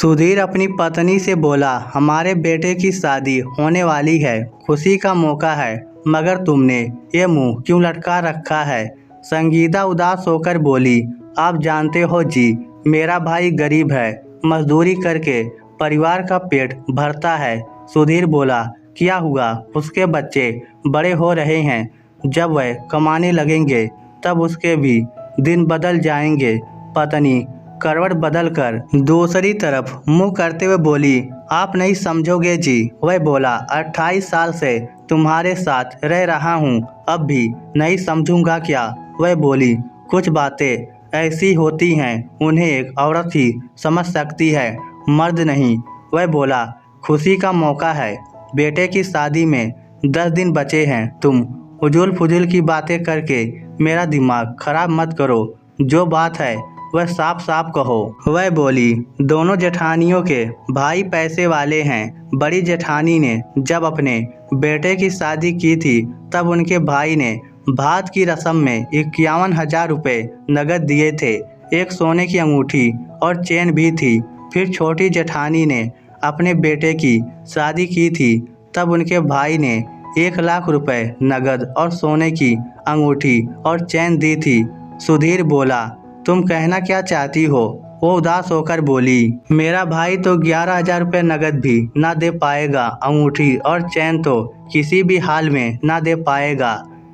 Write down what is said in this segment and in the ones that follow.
सुधीर अपनी पत्नी से बोला, हमारे बेटे की शादी होने वाली है, खुशी का मौका है, मगर तुमने ये मुंह क्यों लटका रखा है। संगीता उदास होकर बोली, आप जानते हो जी, मेरा भाई गरीब है, मजदूरी करके परिवार का पेट भरता है। सुधीर बोला, क्या हुआ, उसके बच्चे बड़े हो रहे हैं, जब वह कमाने लगेंगे तब उसके भी दिन बदल जाएंगे। पत्नी करवट बदलकर दूसरी तरफ मुंह करते हुए बोली, आप नहीं समझोगे जी। वह बोला, 28 साल से तुम्हारे साथ रह रहा हूँ, अब भी नहीं समझूंगा क्या। वह बोली, कुछ बातें ऐसी होती हैं, उन्हें एक औरत ही समझ सकती है, मर्द नहीं। वह बोला, खुशी का मौका है, बेटे की शादी में 10 दिन बचे हैं, तुम उजुल फुजुल की बातें करके मेरा दिमाग खराब मत करो, जो बात है वह साफ साफ कहो। वह बोली, दोनों जेठानियों के भाई पैसे वाले हैं। बड़ी जेठानी ने जब अपने बेटे की शादी की थी तब उनके भाई ने भात की रस्म में 51,000 रुपये नगद दिए थे, एक सोने की अंगूठी और चेन भी थी। फिर छोटी जेठानी ने अपने बेटे की शादी की थी तब उनके भाई ने 1 लाख रुपए नगद और सोने की अंगूठी और चैन दी थी। सुधीर बोला, तुम कहना क्या चाहती हो। वो उदास होकर बोली, मेरा भाई तो 11,000 रुपये नगद भी ना दे पाएगा, अंगूठी और चैन तो किसी भी हाल में ना दे पाएगा।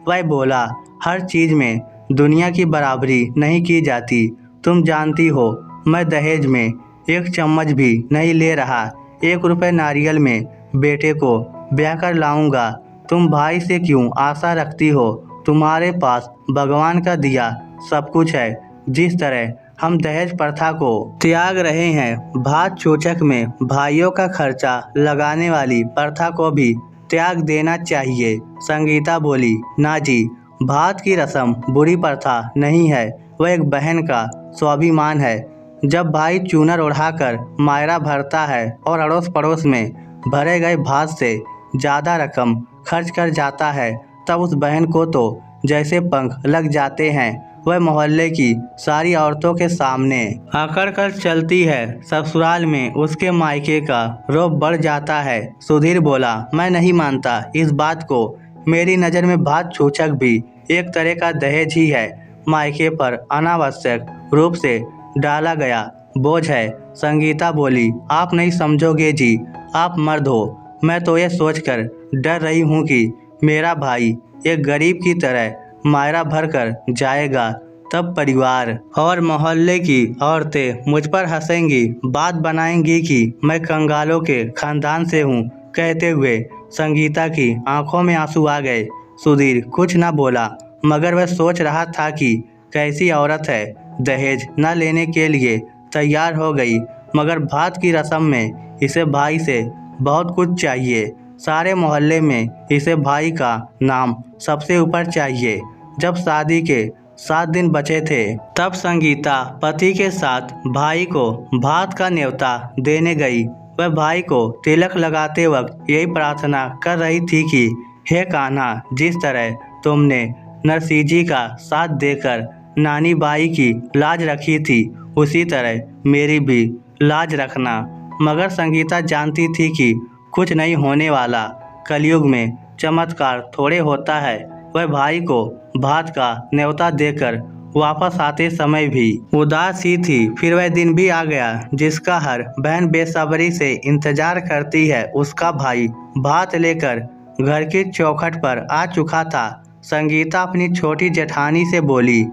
वह बोला, हर चीज़ में दुनिया की बराबरी नहीं की जाती, तुम जानती हो, मैं दहेज में 1 चम्मच भी नहीं ले रहा, 1 रुपये नारियल में बेटे को ब्याह कर लाऊंगा। तुम भाई से क्यों आशा रखती हो, तुम्हारे पास भगवान का दिया सब कुछ है। जिस तरह हम दहेज प्रथा को त्याग रहे हैं, भात चोचक में भाइयों का खर्चा लगाने वाली प्रथा को भी त्याग देना चाहिए। संगीता बोली, ना जी, भात की रस्म बुरी प्रथा नहीं है, वह एक बहन का स्वाभिमान है। जब भाई चूनर उड़ाकर मायरा भरता है और अड़ोस पड़ोस में भरे गए भात से ज़्यादा रकम खर्च कर जाता है, तब उस बहन को तो जैसे पंख लग जाते हैं। वह मोहल्ले की सारी औरतों के सामने अकड़ कर चलती है, ससुराल में उसके मायके का रौब बढ़ जाता है। सुधीर बोला, मैं नहीं मानता इस बात को, मेरी नज़र में भात चूचक भी एक तरह का दहेज ही है, मायके पर अनावश्यक रूप से डाला गया बोझ है। संगीता बोली, आप नहीं समझोगे जी, आप मर्द हो, मैं तो ये सोचकर डर रही हूँ कि मेरा भाई एक गरीब की तरह मायरा भर कर जाएगा, तब परिवार और मोहल्ले की औरतें मुझ पर हंसेंगी, बात बनाएंगी कि मैं कंगालों के खानदान से हूँ। कहते हुए संगीता की आंखों में आंसू आ गए। सुधीर कुछ न बोला, मगर वह सोच रहा था कि कैसी औरत है, दहेज न लेने के लिए तैयार हो गई, मगर भात की रस्म में इसे भाई से बहुत कुछ चाहिए। सारे मोहल्ले में इसे भाई का नाम सबसे ऊपर चाहिए। जब शादी के 7 दिन बचे थे तब संगीता पति के साथ भाई को भात का न्योता देने गई। वह भाई को तिलक लगाते वक्त यही प्रार्थना कर रही थी कि हे कान्हा, जिस तरह तुमने नरसिंह का साथ देकर नानी बाई की लाज रखी थी, उसी तरह मेरी भी लाज रखना। मगर संगीता जानती थी कि कुछ नहीं होने वाला, कलयुग में चमत्कार थोड़े होता है। वह भाई को भात का न्योता देकर वापस आते समय भी उदास ही थी। फिर वह दिन भी आ गया जिसका हर बहन बेसब्री से इंतजार करती है। उसका भाई भात लेकर घर की चौखट पर आ चुका था। संगीता अपनी छोटी जेठानी से बोली,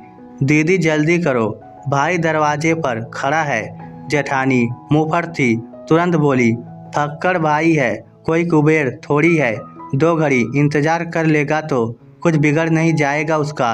दीदी जल्दी करो, भाई दरवाजे पर खड़ा है। जेठानी मुंहफट थी, तुरंत बोली, फक्कड़ भाई है, कोई कुबेर थोड़ी है, 2 घड़ी इंतजार कर लेगा तो कुछ बिगड़ नहीं जाएगा उसका।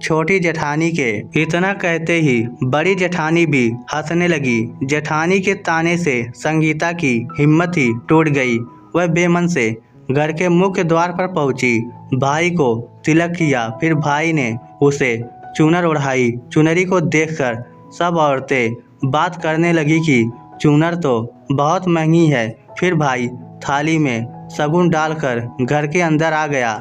छोटी जेठानी के इतना कहते ही बड़ी जेठानी भी हंसने लगी। जेठानी के ताने से संगीता की हिम्मत ही टूट गई। वह बेमन से घर के मुख्य द्वार पर पहुंची, भाई को तिलक किया। फिर भाई ने उसे चूनर ओढ़ाई। चुनरी को देखकर सब औरतें बात करने लगी कि चूनर तो बहुत महंगी है। फिर भाई थाली में शगुन डालकर घर के अंदर आ गया।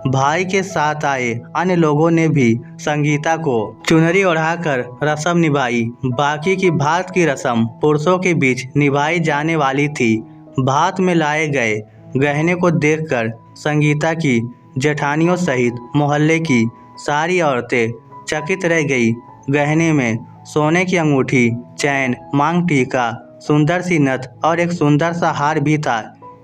भाई के साथ आए अन्य लोगों ने भी संगीता को चुनरी ओढ़ाकर रस्म निभाई। बाकी की भात की रस्म पुरुषों के बीच निभाई जाने वाली थी। भात में लाए गए गहने को देखकर संगीता की जेठानियों सहित मोहल्ले की सारी औरतें चकित रह गई। गहने में सोने की अंगूठी, चैन, मांग टीका, सुंदर सी नथ और एक सुंदर सा हार भी था।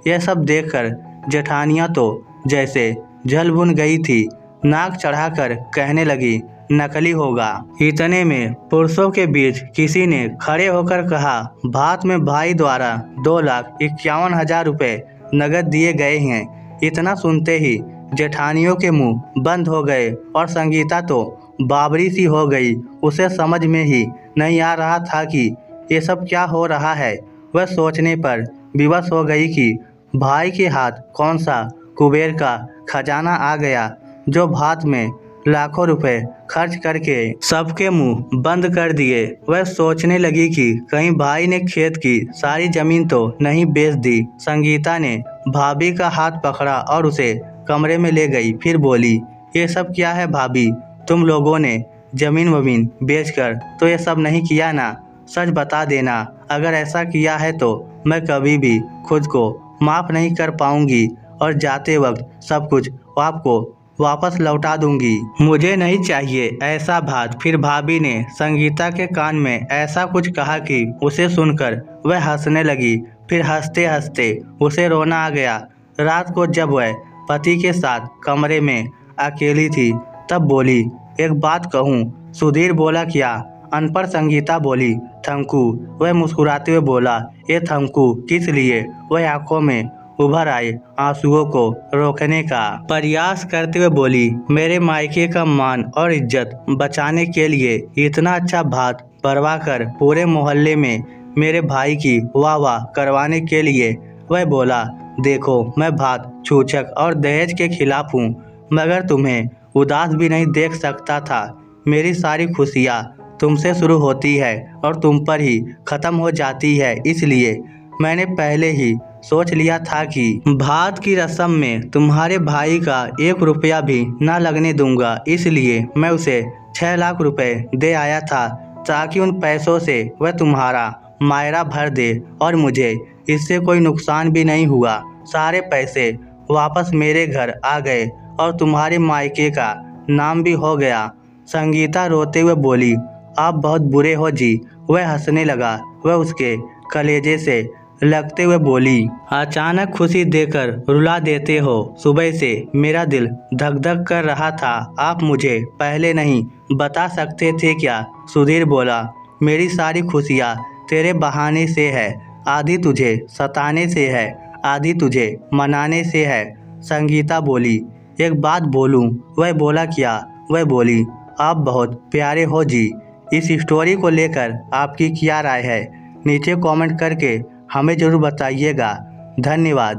यह सब देखकर जेठानियां तो जैसे जल भुन गई थी। नाक चढ़ाकर कहने लगी, नकली होगा। इतने में पुरुषों के बीच किसी ने खड़े होकर कहा, भात में भाई द्वारा 2,51,000 रुपए नगद दिए गए हैं। इतना सुनते ही जेठानियों के मुंह बंद हो गए और संगीता तो बावरी सी हो गई। उसे समझ में ही नहीं आ रहा था कि ये सब क्या हो रहा है। वह सोचने पर विवश हो गई कि भाई के हाथ कौन सा कुबेर का खजाना आ गया जो भात में लाखों रुपए खर्च करके सबके मुंह बंद कर दिए। वह सोचने लगी कि कहीं भाई ने खेत की सारी जमीन तो नहीं बेच दी। संगीता ने भाभी का हाथ पकड़ा और उसे कमरे में ले गई। फिर बोली, ये सब क्या है भाभी? तुम लोगों ने जमीन वमीन बेचकर तो ये सब नहीं किया ना? सच बता देना, अगर ऐसा किया है तो मैं कभी भी खुद को माफ़ नहीं कर पाऊंगी और जाते वक्त सब कुछ आपको वापस लौटा दूंगी। मुझे नहीं चाहिए ऐसा भात। फिर भाभी ने संगीता के कान में ऐसा कुछ कहा कि उसे सुनकर वह हंसने लगी। फिर हंसते हंसते उसे रोना आ गया। रात को जब वह पति के साथ कमरे में अकेली थी तब बोली, एक बात कहूँ? सुधीर बोला, क्या? अनपढ़ संगीता बोली, थमकू। वह मुस्कुराते हुए बोला, ये थमकू किस लिए? वह आंखों में उभर आए आंसुओं को रोकने का प्रयास करते हुए बोली, मेरे मायके का मान और इज्जत बचाने के लिए इतना अच्छा भात बनवा कर पूरे मोहल्ले में मेरे भाई की वाह वाह करवाने के लिए। वह बोला, देखो मैं भात, छूछक और दहेज के खिलाफ हूँ, मगर तुम्हें उदास भी नहीं देख सकता था। मेरी सारी खुशियाँ तुमसे शुरू होती है और तुम पर ही ख़त्म हो जाती है। इसलिए मैंने पहले ही सोच लिया था कि भात की रस्म में तुम्हारे भाई का 1 रुपया भी ना लगने दूंगा। इसलिए मैं उसे 6 लाख रुपए दे आया था ताकि उन पैसों से वह तुम्हारा मायरा भर दे और मुझे इससे कोई नुकसान भी नहीं हुआ। सारे पैसे वापस मेरे घर आ गए और तुम्हारे मायके का नाम भी हो गया। संगीता रोते हुए बोली, आप बहुत बुरे हो जी। वह हंसने लगा। वह उसके कलेजे से लगते हुए बोली, अचानक खुशी देकर रुला देते हो। सुबह से मेरा दिल धक धक कर रहा था। आप मुझे पहले नहीं बता सकते थे क्या? सुधीर बोला, मेरी सारी खुशियाँ तेरे बहाने से है। आधी तुझे सताने से है, आधी तुझे मनाने से है। संगीता बोली, एक बात बोलूं? वह बोला, क्या? वह बोली, आप बहुत प्यारे हो जी। इस स्टोरी को लेकर आपकी क्या राय है? नीचे कमेंट करके हमें ज़रूर बताइएगा। धन्यवाद।